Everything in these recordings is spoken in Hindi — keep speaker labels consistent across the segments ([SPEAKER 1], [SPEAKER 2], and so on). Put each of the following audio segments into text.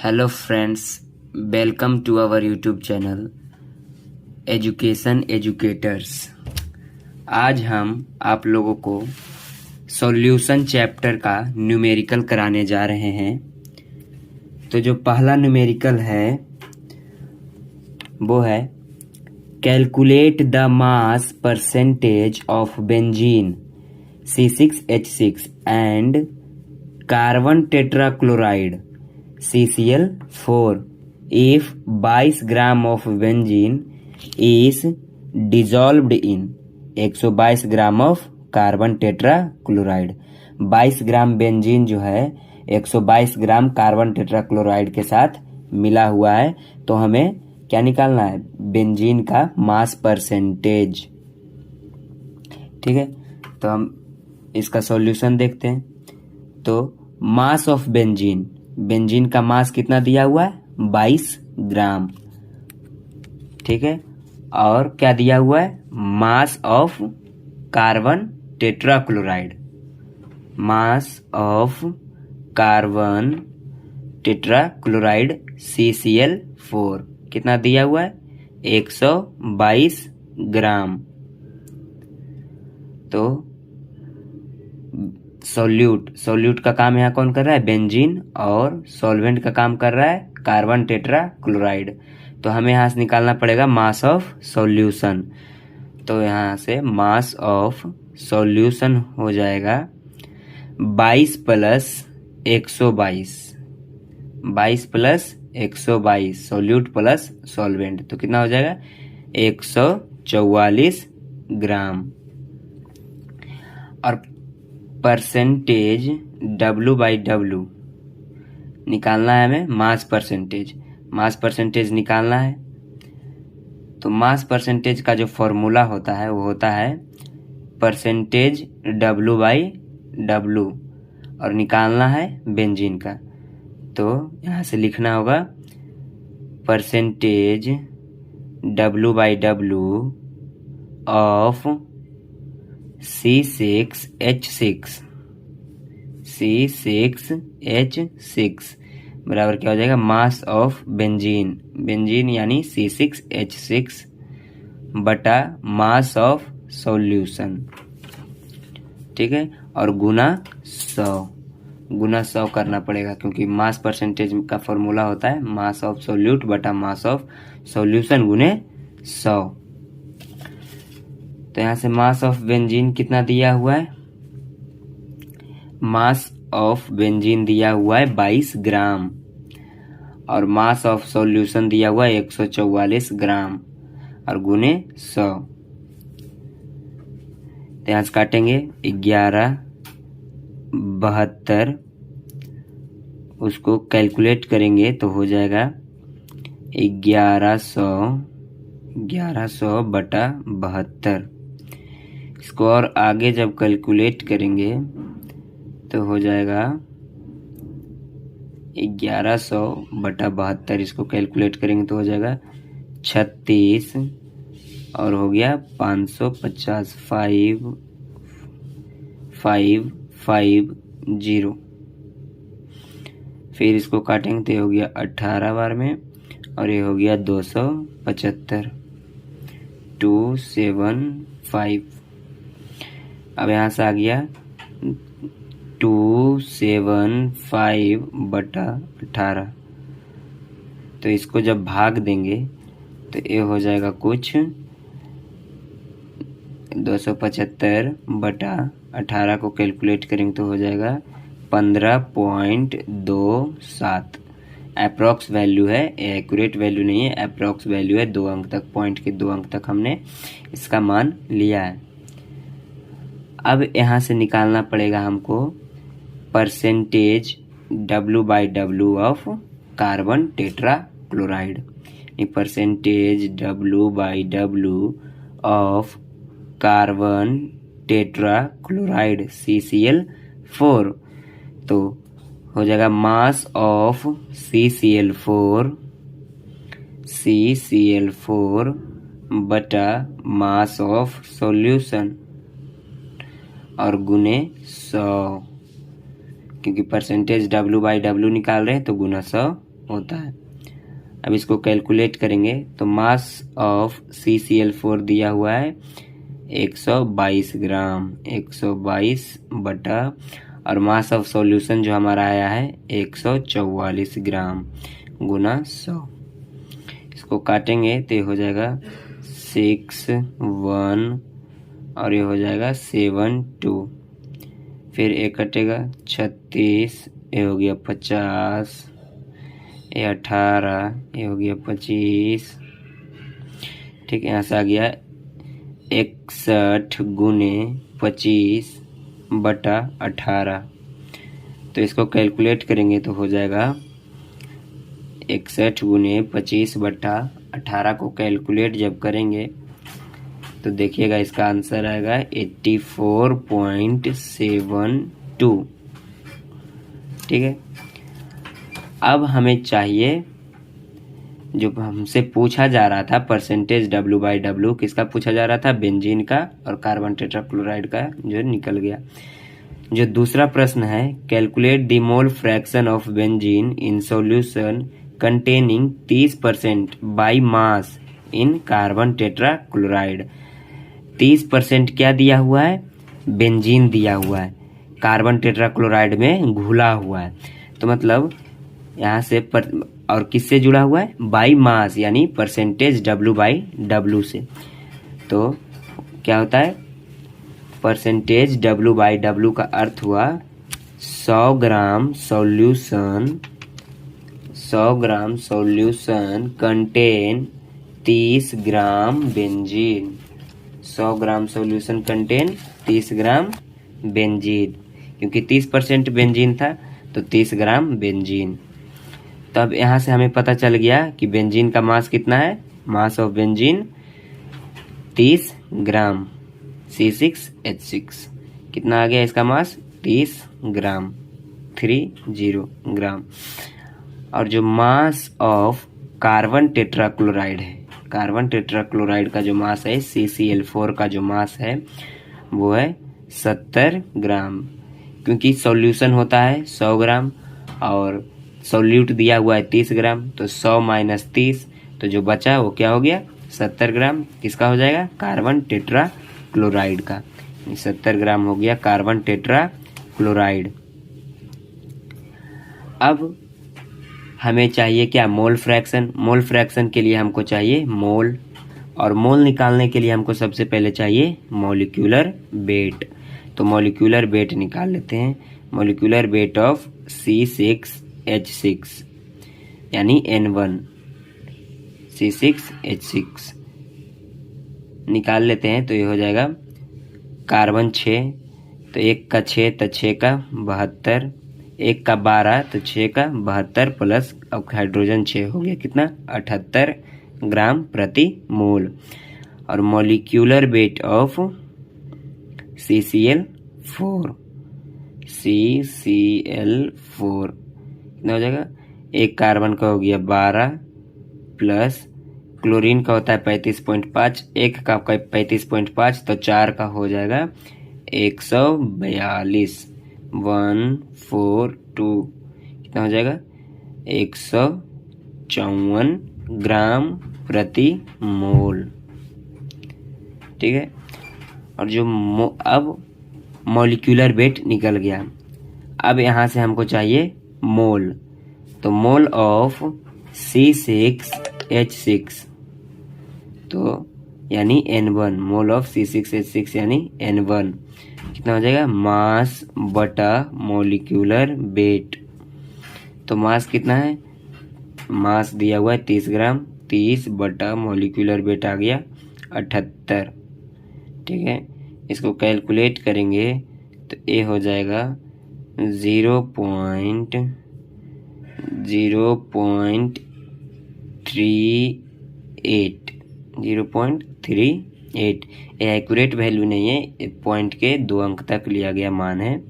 [SPEAKER 1] Hello friends, welcome to our YouTube channel education educators. आज हम आप लोगों को सॉल्यूशन चैप्टर का न्यूमेरिकल कराने जा रहे हैं। तो जो पहला न्यूमेरिकल है वो है calculate the mass percentage of benzene C6H6 and carbon tetrachloride CCl4 if 22 gram of benzene is dissolved in 122 gram of carbon tetrachloride. 22 gram benzene जो है 122 ग्राम कार्बन टेट्राक्लोराइड के साथ मिला हुआ है। तो हमें क्या निकालना है? बेंजीन का मास परसेंटेज। ठीक है, तो हम इसका सॉल्यूशन देखते हैं। तो मास ऑफ बेंजीन, बेंजीन का मास कितना दिया हुआ है? 22 ग्राम। ठीक है, और क्या दिया हुआ है? Mass of carbon tetrachloride, mass of carbon tetrachloride CCl4 कितना दिया हुआ है? 122 ग्राम। तो सॉल्यूट का काम यहाँ कौन कर रहा है? बेंजीन। और सॉल्वेंट का काम कर रहा है कार्बन टेट्राक्लोराइड। तो हमें यहाँ से निकालना पड़ेगा मास ऑफ सॉल्यूशन। तो यहाँ से मास ऑफ सॉल्यूशन हो जाएगा 22 plus 122, 22 plus 122 solute plus solvent. तो कितना हो जाएगा? 144 ग्राम। और परसेंटेज W/W निकालना है हमें। मास परसेंटेज निकालना है। तो मास परसेंटेज का जो फॉर्मूला होता है वो होता है परसेंटेज W/W, और निकालना है बेंजीन का। तो यहाँ से लिखना होगा परसेंटेज W/W ऑफ C6H6 बराबर क्या हो जाएगा? मास ऑफ बेंजीन यानी C6H6 बटा मास ऑफ सॉल्यूशन। ठीक है, और गुना 100 करना पड़ेगा, क्योंकि मास परसेंटेज का फॉर्मूला होता है मास ऑफ सॉल्यूट बटा मास ऑफ सॉल्यूशन गुने 100। तो यहाँ से मास ऑफ बेंजीन कितना दिया हुआ है? मास ऑफ बेंजीन दिया हुआ है 22 ग्राम, और मास ऑफ सॉल्यूशन दिया हुआ है 144 ग्राम, और गुने 100। तो यहाँ से काटेंगे 11 72, उसको कैलकुलेट करेंगे तो हो जाएगा 1100 बटा 72। इसको और आगे जब कैलकुलेट करेंगे तो हो जाएगा 1100 बटा 72। इसको कैलकुलेट करेंगे तो हो जाएगा 36, और हो गया 550 550। फिर इसको काटेंगे तो ये हो गया 18 बार में, और ये हो गया 275 275। अब यहाँ से आ गया 275 बटा 18। तो इसको जब भाग देंगे तो ये हो जाएगा कुछ 275 बटा 18 को कैलकुलेट करेंगे तो हो जाएगा 15.27। अप्रॉक्स वैल्यू है, एक्यूरेट वैल्यू नहीं है, अप्रॉक्स वैल्यू है। 2 अंक तक, पॉइंट के 2 अंक तक हमने इसका मान लिया है। अब यहाँ से निकालना पड़ेगा हमको percentage W/W of carbon tetrachloride. Percentage W/W of carbon tetrachloride CCl4। तो हो जाएगा मास ऑफ CCl4 बटा मास ऑफ सॉल्यूशन, और गुने 100, क्योंकि परसेंटेज W/W निकाल रहे हैं तो गुना 100 होता है। अब इसको कैलकुलेट करेंगे तो मास ऑफ CCl4 दिया हुआ है 122 ग्राम, 122 बटा, और मास ऑफ सॉल्यूशन जो हमारा आया है 144 ग्राम गुना 100। इसको काटेंगे तो ये हो जाएगा 6 1 और ये हो जाएगा 7 2, फिर ये कटेगा 36, ये हो गया 50, ये 18, ये हो गया 25, ठीक है। यहाँ से आ गया 61 गुने 25 बटा 18। तो इसको कैलकुलेट करेंगे तो हो जाएगा 61 गुने 25 बटा 18 को कैलकुलेट जब करेंगे तो देखिएगा इसका आंसर आएगा 84.72। ठीक है। अब हमें चाहिए, जो हमसे पूछा जा रहा था परसेंटेज W/W, किसका पूछा जा रहा था? बेंजीन का और कार्बन टेट्राक्लोराइड का, जो निकल गया। जो दूसरा प्रश्न है, calculate the mole fraction of benzene in solution containing 30% by mass in carbon tetrachloride. 30% क्या दिया हुआ है? बेंजीन दिया हुआ है, कार्बन टेट्राक्लोराइड में घुला हुआ है। तो मतलब यहाँ से और किससे जुड़ा हुआ है? बाई मास, यानी परसेंटेज W/W से। तो क्या होता है? परसेंटेज W/W का अर्थ हुआ 100 ग्राम सॉल्यूशन कंटेन 30 ग्राम बेंजीन। 100 ग्राम सॉल्यूशन कंटेन 30 ग्राम बेंजीन, क्योंकि 30% बेंजीन था तो 30 ग्राम बेंजीन। तब यहाँ से हमें पता चल गया कि बेंजीन का मास कितना है। Mass of benzene 30 gram C6H6। कितना आ गया इसका मास? 30 ग्राम, 30 ग्राम। और जो मास ऑफ कार्बन टेट्राक्लोराइड है, कार्बन टेट्राक्लोराइड का जो मास है, CCl4 का जो मास है वो है 70 ग्राम, क्योंकि सॉल्यूशन होता है 100 ग्राम और सॉल्यूट दिया हुआ है 30 ग्राम, तो 100 माइनस 30, तो जो बचा वो क्या हो गया? 70 ग्राम। किसका हो जाएगा? कार्बन टेट्राक्लोराइड का। 70 ग्राम हो गया कार्बन टेट्राक्लोराइड। अब हमें चाहिए क्या? Mole fraction. मोल फ्रैक्शन के लिए हमको चाहिए मोल, और मोल निकालने के लिए हमको सबसे पहले चाहिए मॉलिक्यूलर वेट। तो मॉलिक्यूलर वेट निकाल लेते हैं। मॉलिक्यूलर वेट ऑफ C6H6 यानी N1, C6H6 निकाल लेते हैं। तो ये हो जाएगा कार्बन 6, तो 1 का 6 तो 6 का 72, 1 का 12 तो 6 का 72 प्लस अब हाइड्रोजन 6 हो गया कितना? 78 ग्राम प्रति मोल। और मॉलिक्यूलर वेट ऑफ CCl4 कितना हो जाएगा? 1 कार्बन का हो गया 12 प्लस क्लोरीन का होता है 35.5, 1 का 35.5 तो 4 का हो जाएगा 142, 142 कितना हो जाएगा? 154 ग्राम प्रति मोल। ठीक है। और जो अब मॉलिक्यूलर वेट निकल गया। अब यहाँ से हमको चाहिए मोल। तो मोल ऑफ C6H6 तो यानी N1, मोल ऑफ C6H6 यानी N1 कितना हो जाएगा? मास बटा मॉलिक्यूलर वेट। तो मास कितना है? मास दिया हुआ है 30 ग्राम, 30 बटा मॉलिक्यूलर वेट आ गया 78। ठीक है। इसको कैलकुलेट करेंगे तो ये हो जाएगा 0.38। ये एक्यूरेट वैल्यू नहीं है, पॉइंट के 2 अंक तक लिया गया मान है।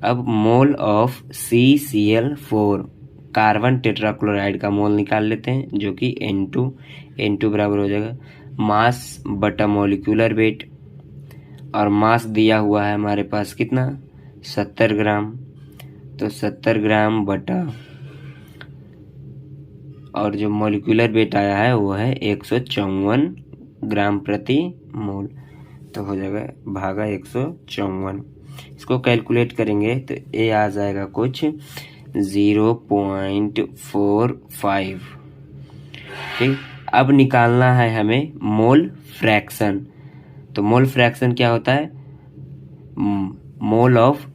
[SPEAKER 1] अब mole of CCl4 carbon tetrachloride का मोल निकाल लेते हैं, जो कि N2 बराबर हो जाएगा मास बटा मॉलिक्यूलर वेट। और मास दिया हुआ है हमारे पास कितना? 70 ग्राम, तो 70 ग्राम बटा और जो मॉलिक्यूलर वेट आया है वो है 154 ग्राम प्रति मोल। तो हो जाएगा भागा 154। इसको कैलकुलेट करेंगे तो ए आ जाएगा कुछ 0.45। ठीक, अब निकालना है हमें मोल फ्रैक्शन। तो मोल फ्रैक्शन क्या होता है? मोल ऑफ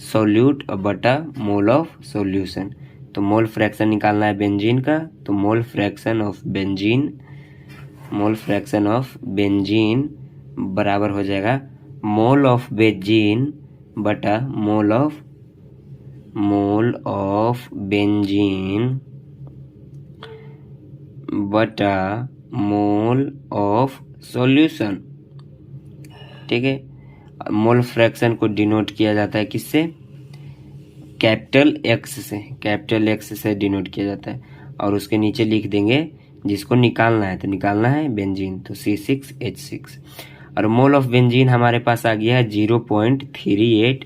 [SPEAKER 1] सोल्यूट बटा मोल ऑफ सॉल्यूशन। तो मोल फ्रैक्शन निकालना है बेंजीन का, तो मोल फ्रैक्शन ऑफ बेंजीन बराबर हो जाएगा मोल ऑफ बेंजीन बटा मोल ऑफ बेंजीन बटा मोल ऑफ सॉल्यूशन। ठीक है, मोल फ्रैक्शन को डिनोट किया जाता है किससे? कैपिटल एक्स से डिनोट किया जाता है। और उसके नीचे लिख देंगे जिसको निकालना है, तो निकालना है बेंजीन, तो C6H6। और मोल ऑफ बेंजीन हमारे पास आ गया है 0.38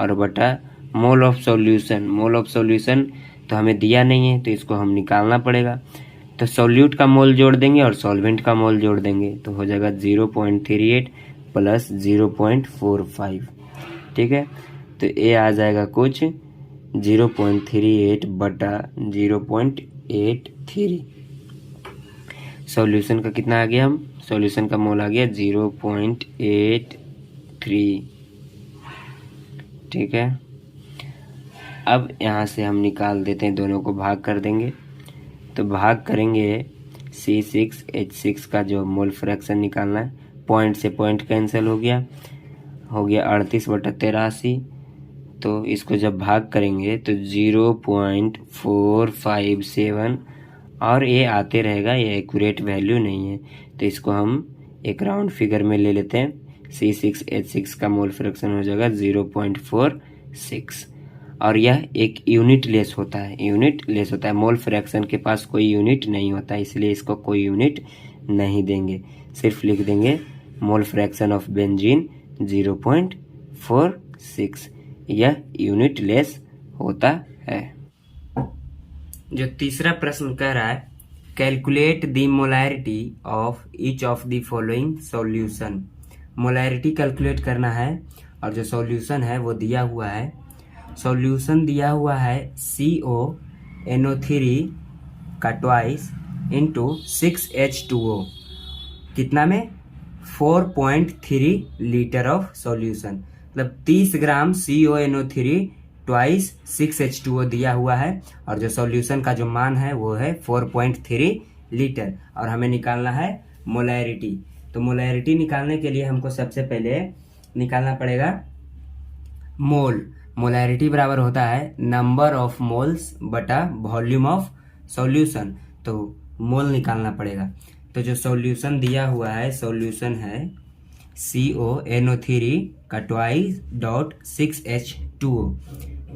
[SPEAKER 1] और बटा मोल ऑफ सॉल्यूशन तो हमें दिया नहीं है, तो इसको हम निकालना पड़ेगा। तो सॉल्यूट का मोल जोड़ देंगे और सॉल्वेंट का मोल जोड़ देंगे, तो हो जाएगा 0.38 प्लस 0.45। ठीक है, तो ये आ जाएगा कुछ 0.38 बटा 0.83। सॉल्यूशन का कितना आ गया? सॉल्यूशन का मोल आ गया 0.83। ठीक है, अब यहाँ से हम निकाल देते हैं, दोनों को भाग कर देंगे। तो भाग करेंगे C6H6 का जो मोल फ्रैक्शन निकालना है, पॉइंट से पॉइंट कैंसिल हो गया 38/83। तो इसको जब भाग करेंगे तो 0.457 और ये आते रहेगा, ये एक्यूरेट वैल्यू नहीं है, तो इसको हम एक राउंड फिगर में ले लेते हैं। C6H6 का मोल फ्रैक्शन हो जाएगा 0.46 और यह एक यूनिट लेस होता है। मोल फ्रैक्शन के पास कोई यूनिट नहीं होता है, इसलिए इसको कोई यूनिट नहीं देंगे, सिर्फ लिख देंगे मोल फ्रैक्शन ऑफ बेंजीन 0.46, यह यूनिट लेस होता है। जो तीसरा प्रश्न कह रहा है calculate the molarity of each of the following solution. Molarity calculate करना है और जो सॉल्यूशन है वो दिया हुआ है। सॉल्यूशन दिया हुआ है CONO3 का ट्वाइस इंटू 6H2O, कितना में? 4.3 लीटर ऑफ सॉल्यूशन, मतलब 30 ग्राम CONO3 ट्वाइस 6H2O दिया हुआ है और जो सॉल्यूशन का जो मान है वो है 4.3 लीटर और हमें निकालना है मोलैरिटी। तो मोलैरिटी निकालने के लिए हमको सबसे पहले निकालना पड़ेगा मोल। मोलैरिटी बराबर होता है नंबर ऑफ मोल्स बटा वॉल्यूम ऑफ सॉल्यूशन, तो मोल निकालना पड़ेगा। तो जो सॉल्यूशन दिया हुआ है, सॉल्यूशन है CONO3 का ट्वाइस डॉट 6H2O।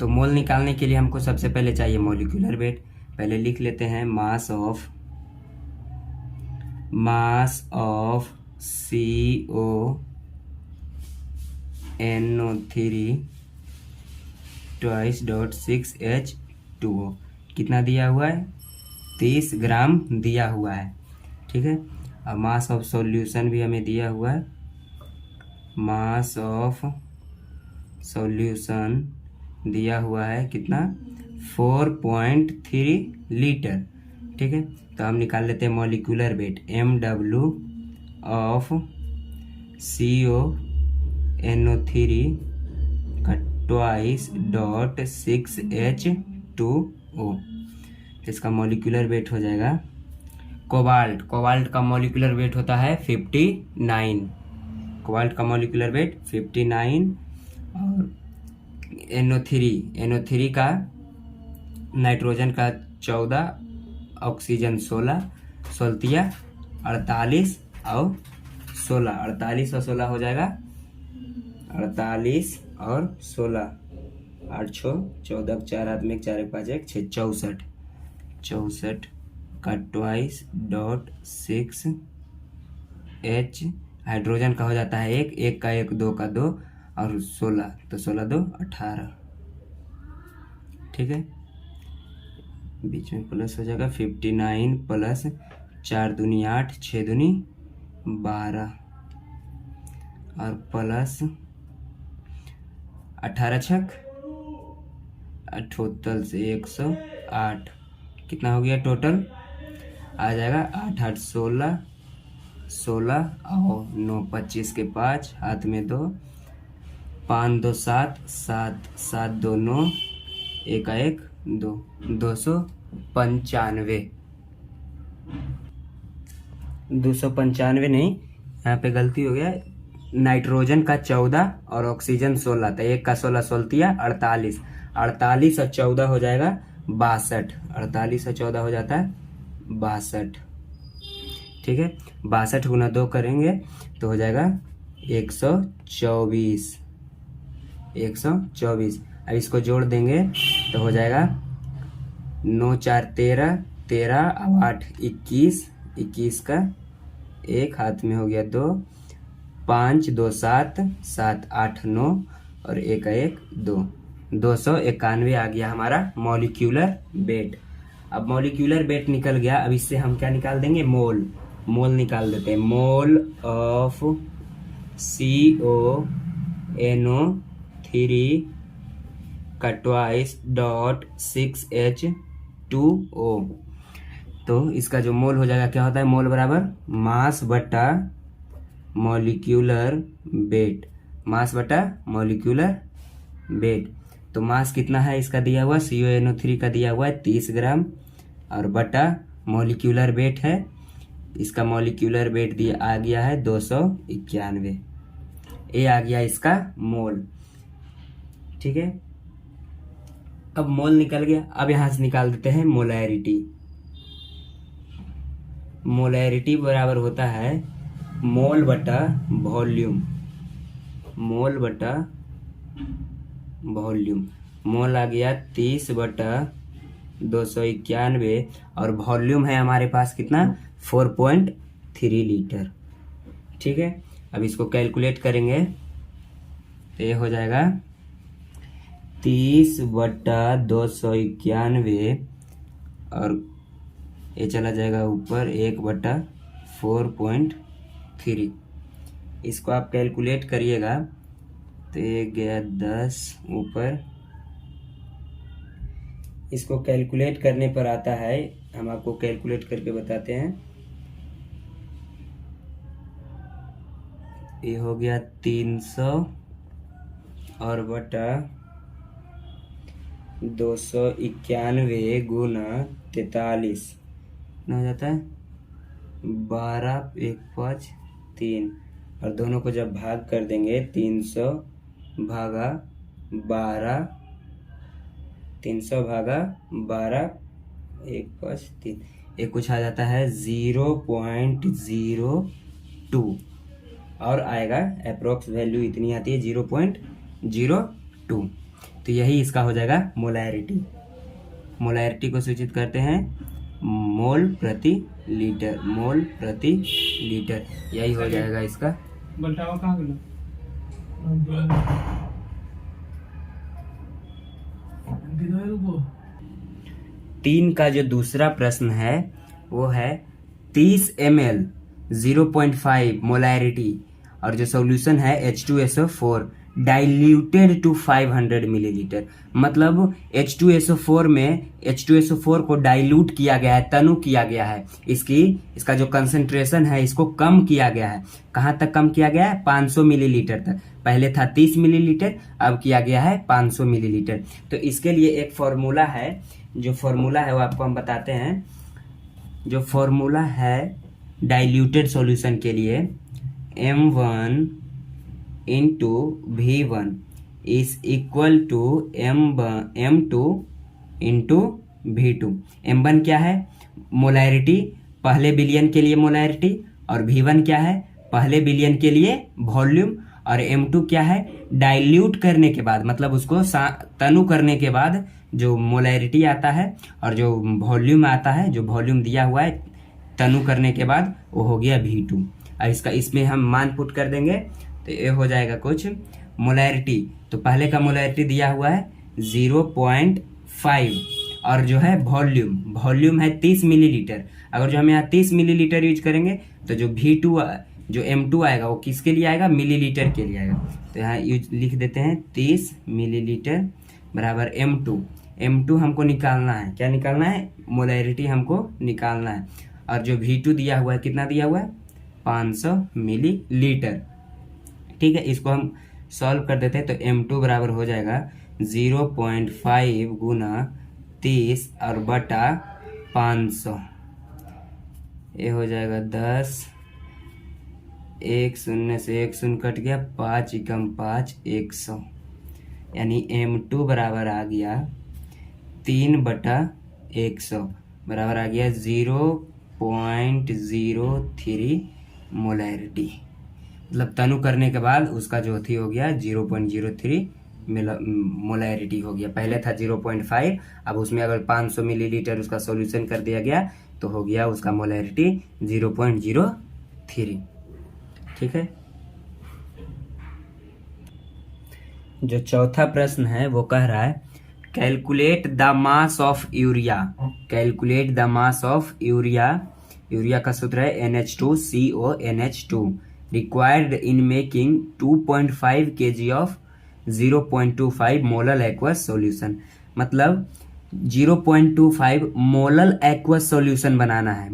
[SPEAKER 1] तो मोल निकालने के लिए हमको सबसे पहले चाहिए मॉलिक्यूलर वेट। पहले लिख लेते हैं mass of CONO3 twice dot 6H2O कितना दिया हुआ है? 30 ग्राम दिया हुआ है। ठीक है, अब मास ऑफ सॉल्यूशन भी हमें दिया हुआ है। मास ऑफ सॉल्यूशन दिया हुआ है कितना? 4.3 लीटर। ठीक है, तो हम निकाल लेते हैं molecular weight MW of CONO3 का ट्वाइस डॉट 6H2O। इसका मॉलिक्यूलर वेट हो जाएगा कोबाल्ट का मॉलिक्यूलर वेट होता है 59। कोबाल्ट का मॉलिक्यूलर वेट 59 और NO3 का नाइट्रोजन का 14, ऑक्सीजन 16, सोल्तिया 48 और 16। 48 और 16 हो जाएगा 48 और 16, 8 6 14, 4 हाथ में 4 1 5 1 6 64 का ट्वाइस डॉट 6H। हाइड्रोजन का हो जाता है 1 का 1 2 का 2 और 16, तो 16 2 18। ठीक है, बीच में प्लस हो जाएगा 59 प्लस 4 दूनी 8 6 दूनी 12 और प्लस 18 छक 78 से 108 कितना हो गया टोटल आ जाएगा 8 8 16 16 और 9 25 के 5 हाथ में 2 5 2 7 7 7 2 9 1 1 2 295 295 नहीं, यहाँ पे गलती हो गया। नाइट्रोजन का 14 और ऑक्सीजन 16 था, एक का 16 16 48 48 और 14 हो जाएगा 62 48 और 14 हो जाता है 62। ठीक है, 62 गुना 2 करेंगे तो हो जाएगा 124 124। अब इसको जोड़ देंगे तो हो जाएगा 9 4 13 13 और 8 21 21 का एक हाथ में हो गया 2 5 2 7 7 8 9 और 1 1 2 291 आ गया हमारा मॉलिक्यूलर वेट। अब मॉलिक्यूलर वेट निकल गया, अब इससे हम क्या निकाल देंगे मोल निकाल देते हैं। मोल ऑफ CONO3 का ट्वाइस डॉट 6H2O। तो इसका जो मोल हो जाएगा क्या होता है, मोल बराबर मास बटा मॉलिक्यूलर वेट, मास बटा मॉलिक्यूलर वेट। तो मास कितना है इसका दिया हुआ, CONO3 का दिया हुआ है 30 ग्राम और बटा मॉलिक्यूलर वेट है, इसका मॉलिक्यूलर वेट दिया आ गया है 291। ये आ गया इसका मोल। ठीक है, अब मोल निकल गया। अब यहां से निकाल देते हैं मोलैरिटी। मोलैरिटी बराबर होता है मोल बटा वॉल्यूम, मोल बटा वॉल्यूम। मोल आ गया 30 बटा 291 और वॉल्यूम है हमारे पास कितना 4.3 लीटर। ठीक है, अब इसको कैलकुलेट करेंगे तो ये हो जाएगा 30 बटा 291 और ये चला जाएगा ऊपर 1 बटा 4.3। इसको आप कैलकुलेट करिएगा तो ये गया 10 ऊपर। इसको कैलकुलेट करने पर आता है, हम आपको कैलकुलेट करके बताते हैं। ये हो गया 300 और बटा 291 गुना 43 हो जाता है 12 1 5 3 और दोनों को जब भाग कर देंगे 300 भागा 12 300 भागा 12 1 5 3 एक कुछ आ जाता है 0.02 और आएगा अप्रोक्स वैल्यू इतनी आती है 0.02। तो यही इसका हो जाएगा मोलैरिटी। मोलैरिटी को सूचित करते हैं मोल प्रति लीटर, मोल प्रति लीटर, यही हो जाएगा इसका।
[SPEAKER 2] बल्टावा कहाँ गया?
[SPEAKER 1] 3 का जो दूसरा प्रश्न है वो है 30 ml 0.5 मोलैरिटी और जो सॉल्यूशन है H2SO4 डाइल्यूटेड टू 500 मिलीलीटर। मतलब H2SO4 में H2SO4 को डाइल्यूट किया गया है, तनु किया गया है, इसका जो कंसंट्रेशन है इसको कम किया गया है। कहाँ तक कम किया गया है, 500 मिलीलीटर तक। पहले था 30 मिलीलीटर, अब किया गया है 500 मिलीलीटर। तो इसके लिए एक फॉर्मूला है, जो फॉर्मूला है वो आपको हम बताते हैं। जो फॉर्मूला है डाइल्यूटेड सॉल्यूशन के लिए M1 into V1 is equal to M2 into V2। M1 क्या है, मोलैरिटी, पहले बिलियन के लिए मोलैरिटी, और V1 क्या है, पहले बिलियन के लिए वॉल्यूम, और M2 क्या है, डाइल्यूट करने के बाद, मतलब उसको तनु करने के बाद जो मोलैरिटी आता है और जो वॉल्यूम आता है, जो वॉल्यूम दिया हुआ है तनु करने के बाद, वो हो गया V2। अब इसका इसमें हम मान पुट कर देंगे तो ये हो जाएगा कुछ मोलैरिटी। तो पहले का मोलैरिटी दिया हुआ है 0.5 और जो है वॉल्यूम है 30 मिलीलीटर। अगर जो हम यहाँ 30 मिलीलीटर यूज करेंगे तो जो V2 जो M2 आएगा वो किसके लिए आएगा, मिलीलीटर के लिए आएगा। तो यहाँ यूज लिख देते हैं 30 मिलीलीटर बराबर M2 हमको निकालना है, क्या निकालना है, मोलैरिटी हमको निकालना है। और जो V2 दिया हुआ है कितना दिया हुआ है, 500 मिलीलीटर। ठीक है, इसको हम सॉल्व कर देते हैं तो M2 बराबर हो जाएगा 0.5 गुना 30 और बटा 500, ये हो जाएगा 10, 1 शून्य से 1 शून्य कट गया, 5 एकम 5, 100, यानी M2 बराबर आ गया 3/100 बराबर आ गया 0.03 मोलैरिटी। मतलब तनु करने के बाद उसका जो थी हो गया 0.03 मोलैरिटी हो गया। पहले था 0.5, अब उसमें अगर 500 मिलीलीटर उसका सॉल्यूशन कर दिया गया तो हो गया उसका मोलैरिटी 0.03। ठीक है, जो चौथा प्रश्न है वो कह रहा है calculate the mass of urea. Calculate the mass of urea का सूत्र है NH2CONH2 required in making 2.5 kg of 0.25 molal aqueous solution. मतलब 0.25 मोलल एक्वस सॉल्यूशन बनाना है,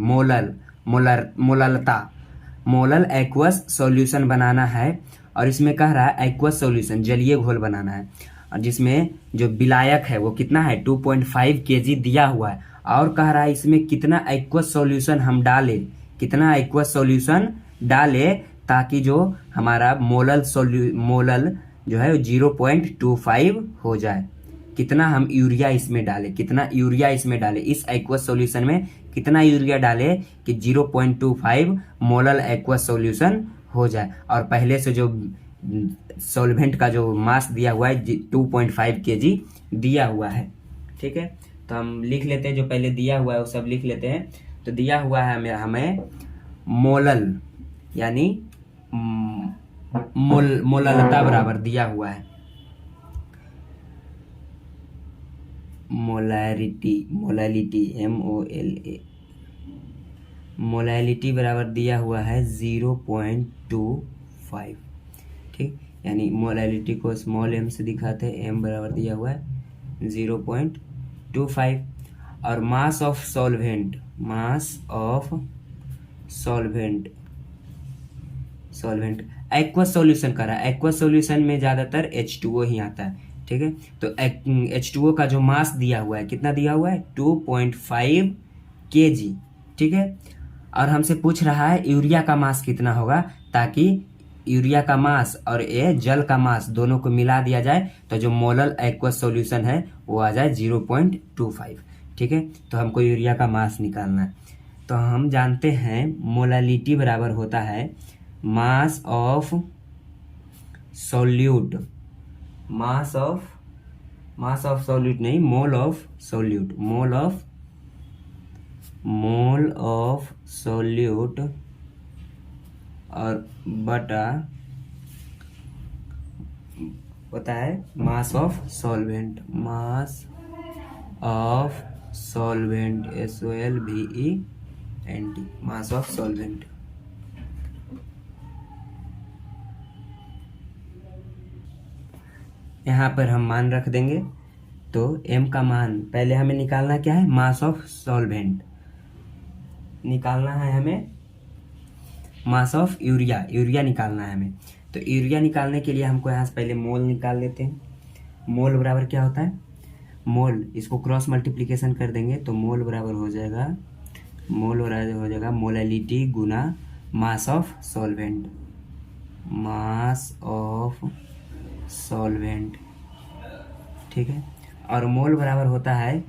[SPEAKER 1] मोलल एक्वस सॉल्यूशन बनाना है। और इसमें कह रहा है एक्वस सॉल्यूशन जलीय घोल बनाना है, और जिसमें जो विलायक है वो कितना है 2.5 kg दिया हुआ है। और कह रहा है इसमें कितना एक्वस सॉल्यूशन हम डालें, कितना एक्वस सॉल्यूशन डाले ताकि जो हमारा मोलल जो है 0.25 हो जाए। कितना हम यूरिया इसमें डालें, कितना यूरिया इसमें डालें, इस एक्वस सॉल्यूशन में कितना यूरिया डालें कि 0.25 मोलल एक्वस सॉल्यूशन हो जाए। और पहले से जो सॉल्वेंट का जो मास दिया हुआ है 2.5 kg दिया हुआ है। ठीक है, तो हम लिख लेते हैं जो पहले दिया हुआ है वो सब लिख लेते हैं। तो दिया हुआ है हमें मोलल यानी मोललता बराबर दिया हुआ है, मोलैलिटी MOLA, मोलैलिटी बराबर दिया हुआ है 0.25। ठीक, यानी मोलैलिटी को स्मॉल m से दिखाते हैं, m बराबर दिया हुआ है 0.25। और mass of solvent aqueous solution कर रहा है। एक्वस सॉल्यूशन में ज़्यादातर H2O ही आता है। ठीक है, तो H2O का जो मास दिया हुआ है कितना दिया हुआ है 2.5 kg। ठीक है, और हमसे पूछ रहा है यूरिया का मास कितना होगा, ताकि यूरिया का मास और ये जल का मास दोनों को मिला दिया जाए तो जो मोलल एक्वस सॉल्यूशन है वो आ जाए 0.25। ठीक है, तो हमको यूरिया का मास निकालना है। तो हम जानते हैं मोलैलिटी बराबर होता है mass of solute, mole of solute और बटा होता है mass of solvent, SOLVENT, mass of solvent. यहाँ पर हम मान रख देंगे। तो m का मान पहले हमें निकालना क्या है, मास ऑफ सॉल्वेंट निकालना है हमें, मास ऑफ यूरिया निकालना है हमें। तो यूरिया निकालने के लिए हमको यहाँ से पहले मोल निकाल लेते हैं। मोल बराबर क्या होता है, मोल इसको क्रॉस मल्टीप्लिकेशन कर देंगे तो मोल बराबर हो जाएगा molality Guna mass of solvent. ठीक है, और मोल बराबर होता है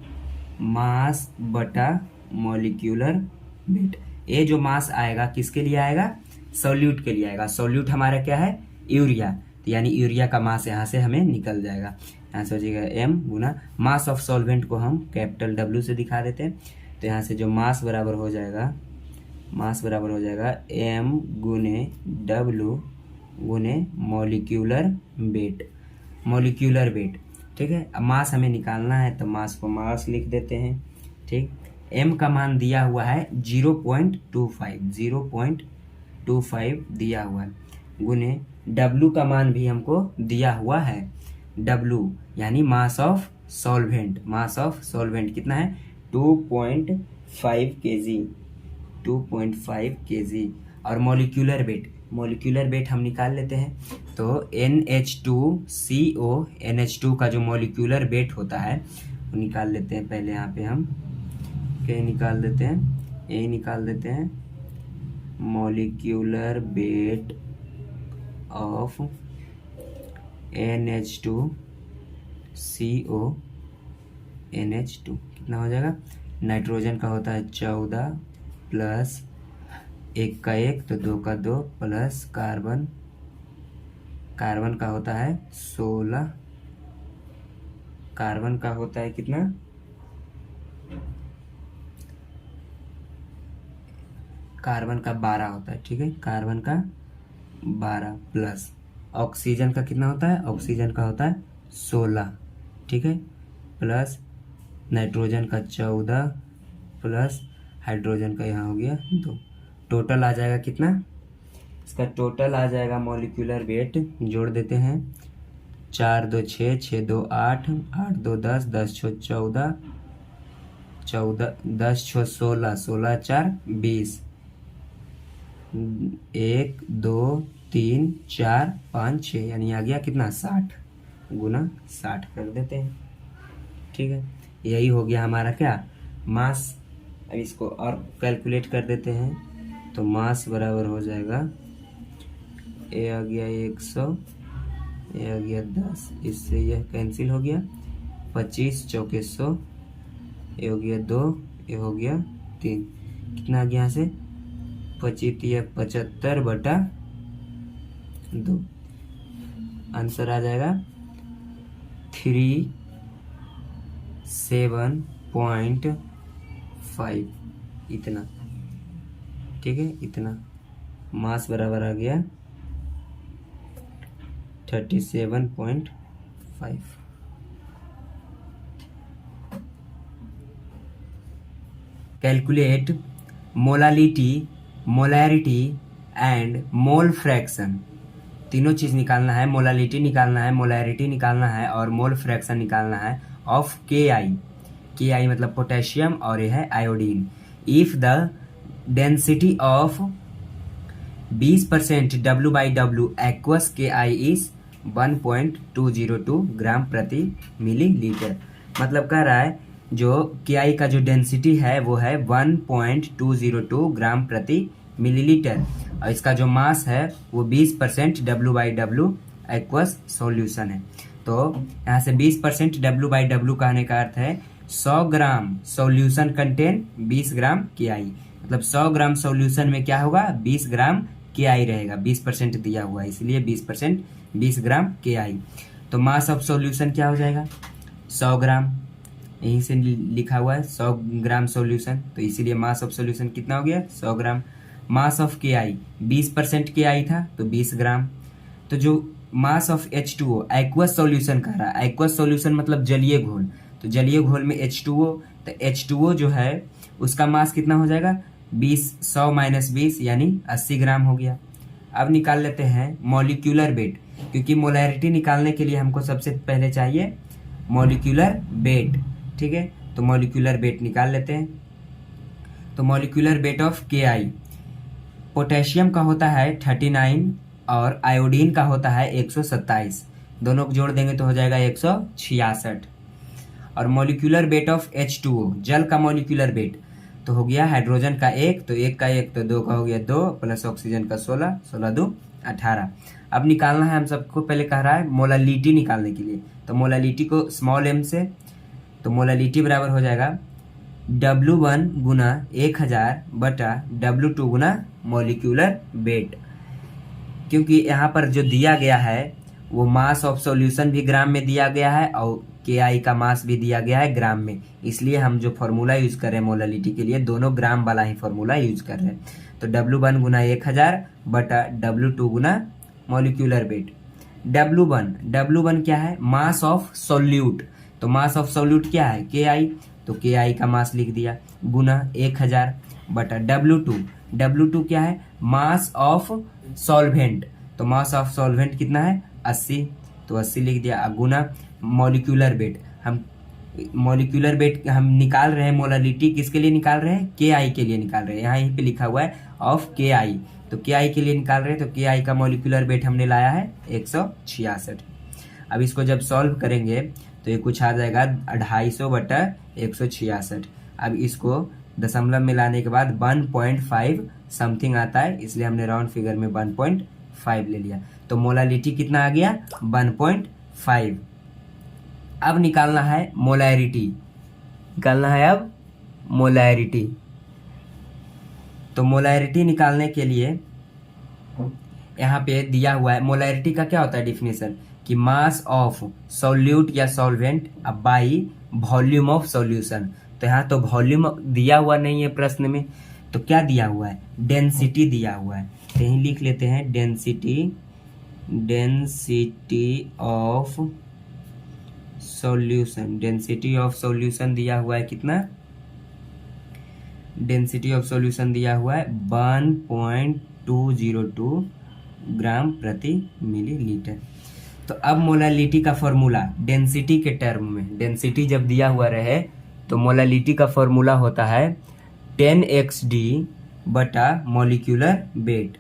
[SPEAKER 1] मास बटा मॉलिक्यूलर वेट। ये जो मास आएगा किसके लिए आएगा, सॉल्यूट के लिए आएगा। सॉल्यूट हमारा क्या है, यूरिया, तो यानी यूरिया का मास यहाँ से हमें निकल जाएगा। यहाँ से हो जाएगा m Guna mass of solvent को हम कैपिटल W से दिखा देते हैं। तो यहाँ से जो मास बराबर हो जाएगा m गुने W गुने मॉलिक्यूलर वेट। ठीक है। अब मास हमें निकालना है तो मास को मास लिख देते हैं। ठीक, m का मान दिया हुआ है 0.25 दिया हुआ है, गुने w का मान भी हमको दिया हुआ है, w यानी mass of solvent. Mass of solvent कितना है 2.5 kg, 2.5 kg। और मॉलिक्यूलर वेट, मॉलिक्यूलर वेट हम निकाल लेते हैं। तो NH2CO, NH2 का जो मॉलिक्यूलर वेट होता है वो निकाल लेते हैं। पहले यहाँ पे हम क्या निकाल देते हैं, यही निकाल देते हैं, molecular weight of NH2CO NH2 कितना हो जाएगा, नाइट्रोजन का होता है 14 प्लस 1 का 1 तो 2 का 2 प्लस कार्बन, कार्बन का होता है 16, कार्बन का होता है कितना, कार्बन का 12 होता है। ठीक है, कार्बन का 12 प्लस ऑक्सीजन का कितना होता है, ऑक्सीजन का होता है 16। ठीक है, प्लस नाइट्रोजन का 14 प्लस हाइड्रोजन का यहाँ हो गया 2। टोटल आ जाएगा कितना, इसका टोटल आ जाएगा मॉलिक्यूलर वेट, जोड़ देते हैं 4 2 6 6 2 8 8 2 10 10 6 14 14 10 6 16 16 4 20 1 2 3 4 5 6 यानी आ गया कितना 60 गुना 60 कर देते हैं। ठीक है, यही हो गया हमारा क्या मास। अब इसको और कैलकुलेट कर देते हैं तो मास बराबर हो जाएगा, ये आ गया 100, ये आ गया 10, इससे यह कैंसिल हो गया, 25 चौके 100, ये हो गया 2, ये हो गया 3, कितना आ गया यहाँ से 25 या 75/2, आंसर आ जाएगा 37.5 इतना। ठीक है, इतना मास बराबर आ गया 37.5। Calculate molality, molarity and mole fraction, तीनों चीज निकालना है, मोलालिटी निकालना है, मोलैरिटी निकालना है और मोल फ्रैक्शन निकालना है ऑफ KI। KI मतलब पोटेशियम और यह है iodine. If the density of 20% W/W aqueous KI is 1.202 ग्राम प्रति मिलीलीटर। मतलब कह रहा है जो KI का जो डेंसिटी है वो है 1.202 ग्राम प्रति मिलीलीटर और इसका जो मास है वो 20% W/W एक्वस सॉल्यूशन है। तो यहाँ से 20% W/W कहने का अर्थ है 100 ग्राम सॉल्यूशन कंटेन 20 ग्राम KI, मतलब 100 ग्राम सॉल्यूशन में क्या होगा 20 ग्राम KI रहेगा, 20% दिया हुआ है इसलिए 20% 20 ग्राम KI। तो मास ऑफ सॉल्यूशन क्या हो जाएगा 100 ग्राम, यहीं से लिखा हुआ है 100 ग्राम सॉल्यूशन, तो इसीलिए मास ऑफ सॉल्यूशन कितना हो गया 100 gram. Mass of KI 20% KI था तो 20 ग्राम। तो जो mass of H2O aqueous solution कह रहा है, एक्वस सॉल्यूशन मतलब जलीय घोल, तो जलीय घोल में H2O, तो H2O जो है उसका मास कितना हो जाएगा 20, 100 - 20 यानी 80 ग्राम हो गया। अब निकाल लेते हैं मॉलिक्यूलर वेट, क्योंकि मोलैरिटी निकालने के लिए हमको सबसे पहले चाहिए मॉलिक्यूलर वेट। ठीक है, तो मॉलिक्यूलर वेट निकाल लेते हैं। तो molecular weight of KI, potassium का होता है 39 और आयोडीन का होता है 127, दोनों को जोड़ देंगे तो हो जाएगा 166। और मॉलिक्यूलर वेट ऑफ H2O जल का मॉलिक्यूलर वेट तो हो गया हाइड्रोजन का 1 तो 1 का 1 तो 2 का हो गया 2 प्लस ऑक्सीजन का 16, 16 2 18। अब निकालना है हम सबको, पहले कह रहा है मोलालिटी निकालने के लिए, तो मोलालिटी को स्मॉल m से, तो मोलालिटी बराबर हो जाएगा W1 गुना 1000 बटा W2 गुना मॉलिक्यूलर वेट। क्योंकि यहाँ पर जो दिया गया है वो मास ऑफ सॉल्यूशन भी ग्राम में दिया गया है और KI का मास भी दिया गया है ग्राम में, इसलिए हम जो फॉर्मूला यूज कर रहे हैं मोलालिटी के लिए दोनों ग्राम वाला ही फॉर्मूला यूज कर रहे हैं। तो W1 गुना 1000 बटा W2 गुना मॉलिक्यूलर वेट, W1 क्या है, मास ऑफ सोल्यूट। तो मास ऑफ सोल्यूट क्या है, KI, तो KI का मास लिख दिया, गुना 1000 बटा W2 क्या है, मास ऑफ सॉल्वेंट। तो मास ऑफ सॉल्वेंट कितना है, 80, तो 80 लिख दिया, गुना मॉलिक्यूलर वेट। हम मॉलिक्यूलर वेट हम निकाल रहे हैं, मोलालिटी किसके लिए निकाल रहे हैं, KI के लिए निकाल रहे हैं। यहाँ यहीं पे लिखा हुआ है ऑफ KI, तो KI के लिए निकाल रहे हैं। तो KI का मॉलिक्यूलर वेट हमने लाया है 166। अब इसको जब सॉल्व करेंगे तो ये कुछ आ जाएगा 250 बटा 166। अब इसको दशमलव में लाने के बाद 1.5 समथिंग आता है, इसलिए हमने राउंड फिगर में 1.5 ले लिया। तो मोलालिटी कितना आ गया, 1.5। अब निकालना है मोलैरिटी, अब मोलैरिटी। तो मोलैरिटी निकालने के लिए यहाँ पे दिया हुआ है, मोलैरिटी का क्या होता है डिफिनेशन, कि मास ऑफ सोल्यूट या solvent by volume of solution. तो यहाँ तो वॉल्यूम दिया हुआ नहीं है प्रश्न में, तो क्या दिया हुआ है, डेंसिटी दिया हुआ है। तो यहीं लिख लेते हैं density of solution. Density of solution दिया हुआ है कितना, डेंसिटी ऑफ सॉल्यूशन दिया हुआ है 1.202 ग्राम प्रति मिलीलीटर। तो अब मोलालिटी का फॉर्मूला डेंसिटी के टर्म में, डेंसिटी जब दिया हुआ रहे तो मोलालिटी का फॉर्मूला होता है 10xd बटा मॉलिक्यूलर वेट,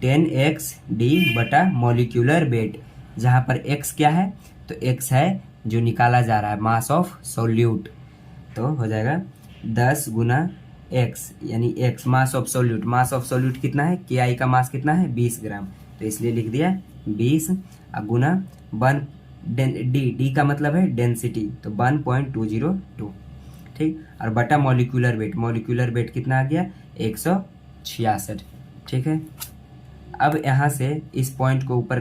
[SPEAKER 1] 10xd बटा मॉलिक्यूलर वेट, जहाँ पर x क्या है, तो x है जो निकाला जा रहा है मास ऑफ सोल्यूट। तो हो जाएगा 10 गुना x, यानी x mass of solute. Mass of solute कितना है, KI का मास कितना है, 20 ग्राम, तो इसलिए लिख दिया 20 गुना 1, D का मतलब है डेंसिटी, तो 1.202, ठीक। और बटा मॉलिक्यूलर वेट कितना आ गया, 166, ठीक है। अब यहाँ से इस पॉइंट को ऊपर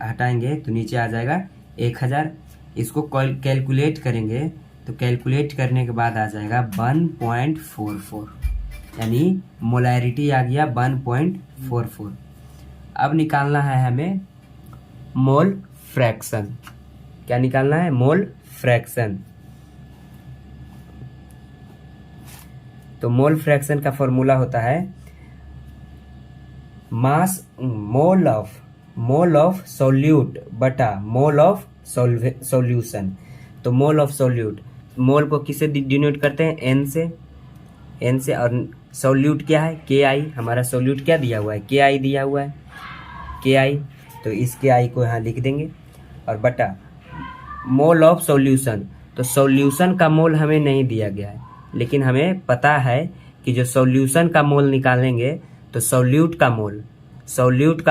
[SPEAKER 1] हटाएंगे तो नीचे आ जाएगा 1000। इसको कैलकुलेट करेंगे तो कैलकुलेट करने के बाद आ जाएगा 1.44, यानी मोलैरिटी आ गया 1.44। अब निकालना है हमें मोल फ्रैक्शन। क्या निकालना है, मोल फ्रैक्शन। तो मोल फ्रैक्शन का फॉर्मूला होता है मास मोल ऑफ सोल्यूट बटा मोल ऑफ सॉल्यूशन। तो मोल ऑफ सोल्यूट, मोल को किससे डिनोट करते हैं, N से, और सोल्यूट क्या है, KI। हमारा सोल्यूट क्या दिया हुआ है, KI दिया हुआ है, KI। तो इस KI को यहाँ लिख देंगे, और बटा मोल ऑफ सॉल्यूशन। तो सॉल्यूशन का मोल हमें नहीं दिया गया है, लेकिन हमें पता है कि जो सॉल्यूशन का मोल निकालेंगे तो सोल्यूट का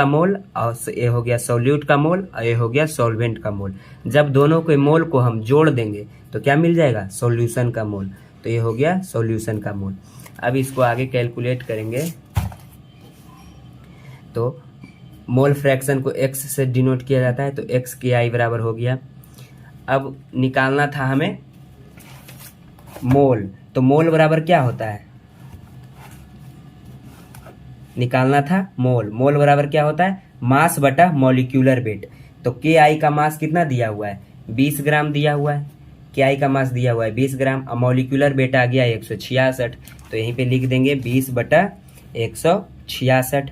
[SPEAKER 1] मोल, और ये हो गया सोल्यूट का मोल, और ये हो गया सॉल्वेंट का मोल। जब दोनों के मोल को हम जोड़ देंगे तो क्या मिल जाएगा, सॉल्यूशन का मोल। तो ये हो गया सॉल्यूशन का मोल। अब इसको आगे कैलकुलेट करेंगे तो मोल फ्रैक्शन को x से डिनोट किया जाता है, तो x KI बराबर हो गया। अब निकालना था हमें मोल, तो मोल बराबर क्या होता है, निकालना था मोल बराबर क्या होता है, मास बटा मॉलिक्यूलर वेट। तो KI का मास कितना दिया हुआ है, 20 ग्राम दिया हुआ है, KI का मास दिया हुआ है 20 ग्राम, और मॉलिक्यूलर वेट आ गया 166। तो यहीं पे लिख देंगे 20 बटा 166,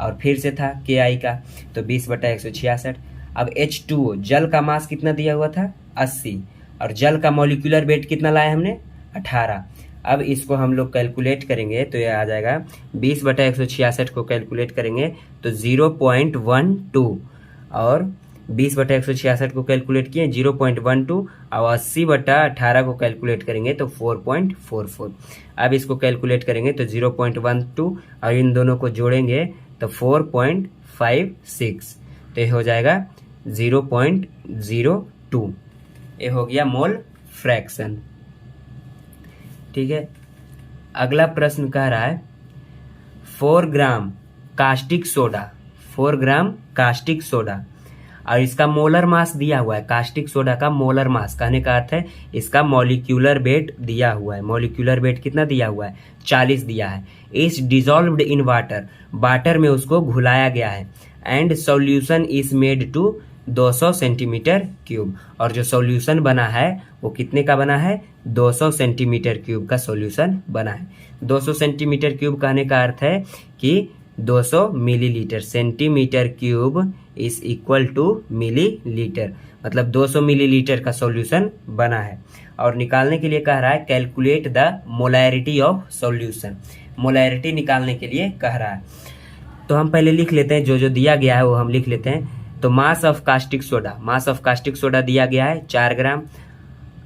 [SPEAKER 1] और फिर से था KI का, तो 20 बटा 166। अब H2O जल का मास कितना दिया हुआ था, 80, और जल का मॉलिक्यूलर वेट कितना लाया हमने, 18। अब इसको हम लोग कैलकुलेट करेंगे तो ये आ जाएगा 20 बटा 166 को कैलकुलेट करेंगे तो 0.12, और 20 बटा 166 को कैलकुलेट किए 0.12, और 80 बटा 18 को कैलकुलेट करेंगे तो 4.44। अब इसको कैलकुलेट करेंगे तो 0.12, और इन दोनों को जोड़ेंगे तो 4.56, तो ये हो जाएगा 0.02। ये हो गया मोल फ्रैक्शन, ठीक है। अगला प्रश्न कह रहा है 4 ग्राम कास्टिक सोडा, और इसका मोलर मास दिया हुआ है। कास्टिक सोडा का मोलर मास कहने का अर्थ है इसका मॉलिक्यूलर वेट दिया हुआ है। मॉलिक्यूलर वेट कितना दिया हुआ है, 40 दिया है। इज डिजॉल्व्ड इन वाटर में उसको घुलाया गया है, and solution is made to 200 centimetre cube, और जो सॉल्यूशन बना है वो कितने का बना है, 200 सेंटीमीटर क्यूब का सॉल्यूशन बना है। 200 सेंटीमीटर क्यूब कहने का अर्थ है कि 200 millilitre, centimetre cube is equal to millilitre, मतलब 200 मिलीलीटर का सॉल्यूशन बना है। और निकालने के लिए कह रहा है calculate the molarity of solution, molarity निकालने के लिए कह रहा है। तो हम पहले लिख लेते हैं, जो जो दिया गया है वो हम लिख लेते हैं। तो mass of caustic soda, mass of caustic soda दिया गया है 4 gram.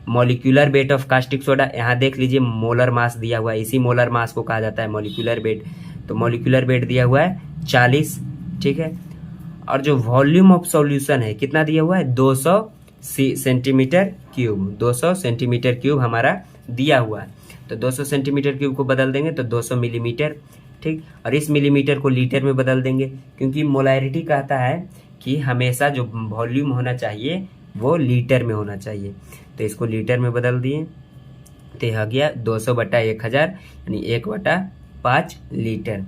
[SPEAKER 1] Molecular weight of caustic soda, यहाँ देख लीजिए मोलर मास दिया हुआ है, इसी मोलर मास को कहा जाता है मॉलिक्यूलर वेट। तो मॉलिक्यूलर वेट दिया हुआ है 40, ठीक है। और जो वॉल्यूम ऑफ सॉल्यूशन है कितना दिया हुआ है, 200 सेंटीमीटर क्यूब, 200 सेंटीमीटर क्यूब हमारा दिया हुआ है। तो 200 सेंटीमीटर क्यूब को बदल देंगे तो 200 मिलीमीटर, ठीक। और इस मिलीमीटर को लीटर में बदल देंगे, क्योंकि मोलैरिटी कहता है कि हमेशा जो वॉल्यूम होना चाहिए वो लीटर में होना चाहिए। तो इसको लीटर में बदल दिए तो यह गया 200/1000 यानी 1/5 लीटर।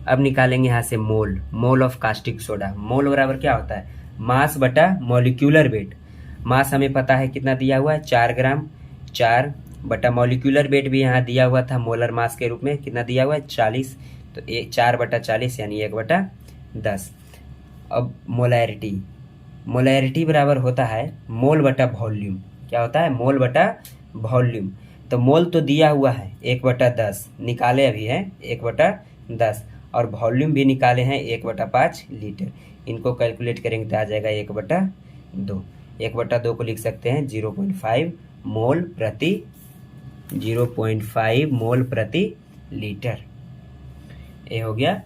[SPEAKER 1] अब निकालेंगे यहाँ से मोल, मोल ऑफ कास्टिक सोडा। मोल बराबर क्या होता है, मास बटा मॉलिक्यूलर वेट। मास हमें पता है कितना दिया हुआ है, 4 ग्राम, 4 बटा मॉलिक्यूलर वेट भी यहाँ दिया हुआ था मोलर मास के रूप में, कितना दिया हुआ है 40। तो 4/40 यानी 1/10। अब मोलैरिटी, मोलैरिटी बराबर होता है मोल बटा वॉल्यूम। क्या होता है, मोल बटा वॉल्यूम। तो मोल तो दिया हुआ है 1/10, निकाले अभी है 1/10, और वॉल्यूम भी निकाले हैं 1/5 लीटर। इनको कैलकुलेट करेंगे तो आ जाएगा 1/2। 1/2 को लिख सकते हैं 0.5 मोल प्रति 0.5 मोल प्रति लीटर। ये हो गया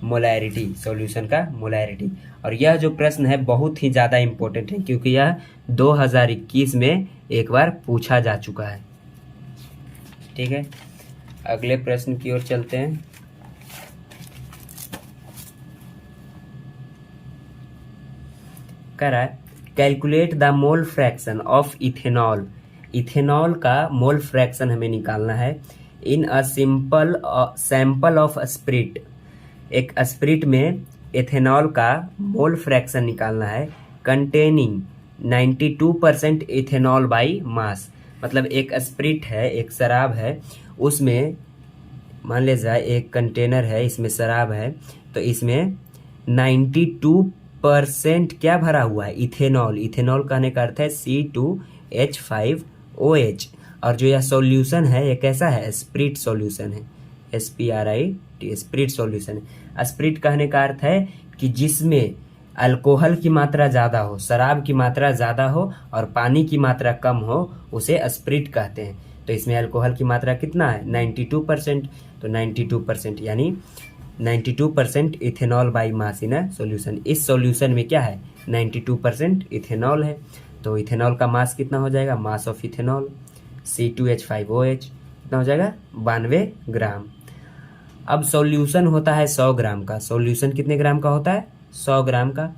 [SPEAKER 1] मोलैरिटी, सॉल्यूशन का मोलैरिटी। और यह जो प्रश्न है बहुत ही ज़्यादा इम्पोर्टेंट है, क्योंकि यह 2021 में एक बार पूछा जा चुका है, ठीक है। अगले प्रश्न की ओर चलते हैं। कह रहा है calculate the mole fraction of ethanol. Ethanol का मोल फ्रैक्शन हमें निकालना है in a simple sample of spirit. एक स्प्रिट में इथेनॉल का मोल फ्रैक्शन निकालना है कंटेनिंग 92% इथेनॉल बाई मास। मतलब एक स्प्रिट है, एक शराब है, उसमें मान लीजिए एक कंटेनर है, इसमें शराब है, तो इसमें 92% क्या भरा हुआ है, इथेनॉल। इथेनॉल कहने का अर्थ है C2H5OH। और जो यह सॉल्यूशन है ये कैसा है, स्प्रिट सॉल्यूशन है, SPRIT, स्प्रिट सॉल्यूशन है। स्प्रिट कहने का अर्थ है कि जिसमें अल्कोहल की मात्रा ज़्यादा हो, शराब की मात्रा ज़्यादा हो और पानी की मात्रा कम हो, उसे स्प्रिट कहते हैं। तो इसमें अल्कोहल की मात्रा कितना है, 92%। तो 92% यानी 92% ethanol by mass in a solution. इस सॉल्यूशन में क्या है, 92% इथेनॉल है। तो इथेनॉल का मास कितना हो जाएगा, मास ऑफ इथेनॉल C2H5OH कितना हो जाएगा, 92 ग्राम। अब सॉल्यूशन होता है 100 ग्राम का। सॉल्यूशन कितने ग्राम का होता है, 100 ग्राम का।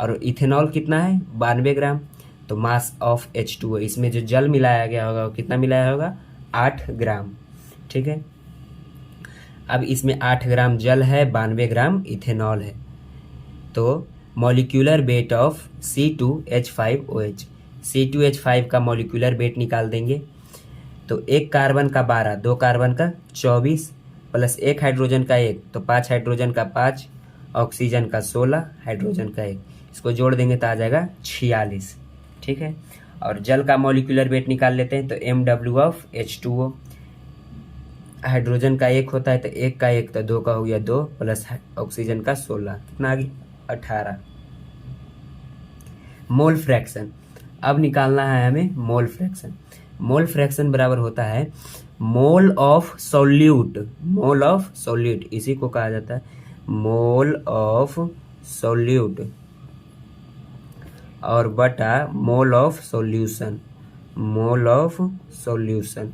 [SPEAKER 1] और इथेनॉल कितना है, 92 ग्राम। तो मास ऑफ H2O, इसमें जो जल मिलाया गया होगा वो कितना मिलाया होगा, 8 ग्राम, ठीक है। अब इसमें 8 ग्राम जल है, 92 ग्राम इथेनॉल है। तो molecular weight of C2H5OH, C2H5 का मॉलिक्यूलर वेट निकाल देंगे। तो एक कार्बन का 12, 2 कार्बन का 24, प्लस 1 हाइड्रोजन का 1, तो 5 हाइड्रोजन का 5, ऑक्सीजन का 16, हाइड्रोजन का 1, इसको जोड़ देंगे तो आ जाएगा 46, ठीक है। और जल का मॉलिक्यूलर वेट निकाल लेते हैं। तो MW ऑफ H2O, हाइड्रोजन का 1 होता है तो 1 का 1 तो 2 का हो गया 2, प्लस ऑक्सीजन का 16, कितना आ गया 18। मोल फ्रैक्शन, अब निकालना है हमें मोल फ्रैक्शन। मोल फ्रैक्शन बराबर होता है mole of solute, mole of solute, इसी को कहा जाता है मोल ऑफ सॉल्यूट, और बटा mole of solution, mole of solution,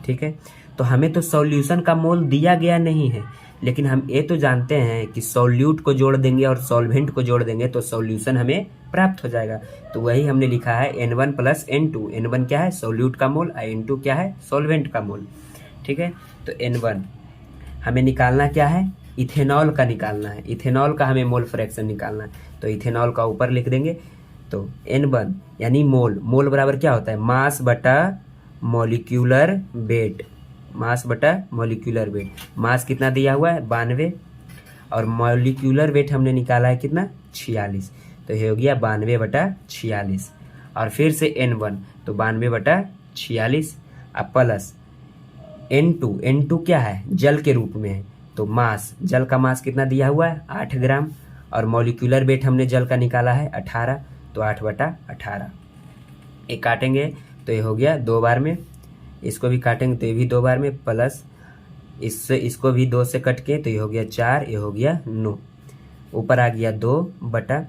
[SPEAKER 1] ठीक है। तो हमें तो सॉल्यूशन का मोल दिया गया नहीं है, लेकिन हम ये तो जानते हैं कि सॉल्यूट को जोड़ देंगे और सॉल्वेंट को जोड़ देंगे तो सॉल्यूशन हमें प्राप्त हो जाएगा। तो वही हमने लिखा है N1 + N2। N1 क्या है, सॉल्यूट का मोल, और N2 क्या है, सॉल्वेंट का मोल, ठीक है। तो N1 हमें निकालना क्या है, इथेनॉल का निकालना है। इथेनॉल का हमें मोल फ्रैक्शन निकालना है। तो इथेनॉल का ऊपर लिख देंगे। तो N1 यानी मोल, मोल बराबर क्या होता है, मास बटा मॉलिक्यूलर वेट, मास बटा मॉलिक्यूलर वेट। मास कितना दिया हुआ है 92 और मॉलिक्यूलर वेट हमने निकाला है कितना 46, तो ये हो गया 92 बटा 46। और फिर से N1 तो 92 बटा 46 अब प्लस N2, N2 क्या है जल के रूप में है, तो मास, जल का मास कितना दिया हुआ है 8 ग्राम और मॉलिक्यूलर वेट हमने जल का निकाला है 18, तो 8 बटा 18। एक काटेंगे तो ये हो गया 2 बार में, इसको भी काटेंगे तो ये भी 2 बार में, प्लस इससे इसको भी 2 से कट के तो ये हो गया 4, ये हो गया 9, ऊपर आ गया 2 बटा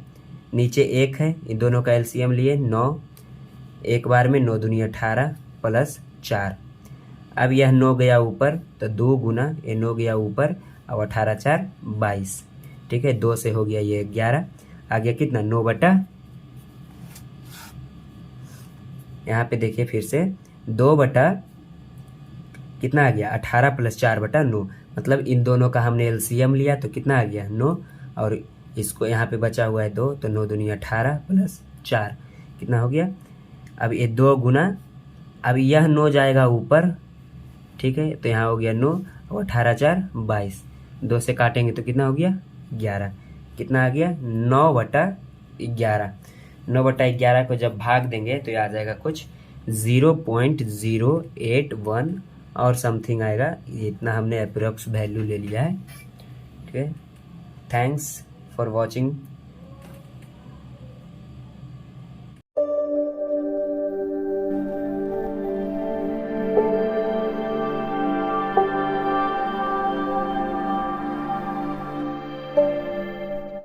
[SPEAKER 1] नीचे 1 है, इन दोनों का एलसीएम लिए 9, एक बार में 9 दूनी 18 प्लस 4। अब यह 9 गया ऊपर तो 2 गुना ये 9 गया ऊपर और 18 4 22, ठीक है, 2 से हो गया ये 11, आ गया कितना 9 बटा, यहाँ पे देखिए फिर से 2 बटा कितना आ गया 18 प्लस 4 बटा 9, मतलब इन दोनों का हमने एलसीएम लिया तो कितना आ गया 9 और इसको यहाँ पे बचा हुआ है 2, तो 9 दूनी 18 प्लस 4 कितना हो गया, अब ये 2 गुना, अब यह 9 जाएगा ऊपर, ठीक है, तो यहाँ हो गया 9 और 18 4 22, 2 से काटेंगे तो कितना हो गया 11, कितना आ गया 9 बटा 11। 9 बटा 11 को जब भाग देंगे तो ये आ जाएगा कुछ 0.081 और समथिंग आएगा, ये इतना हमने अप्रोक्स वैल्यू ले लिया है, ठीक है। Thanks for watching.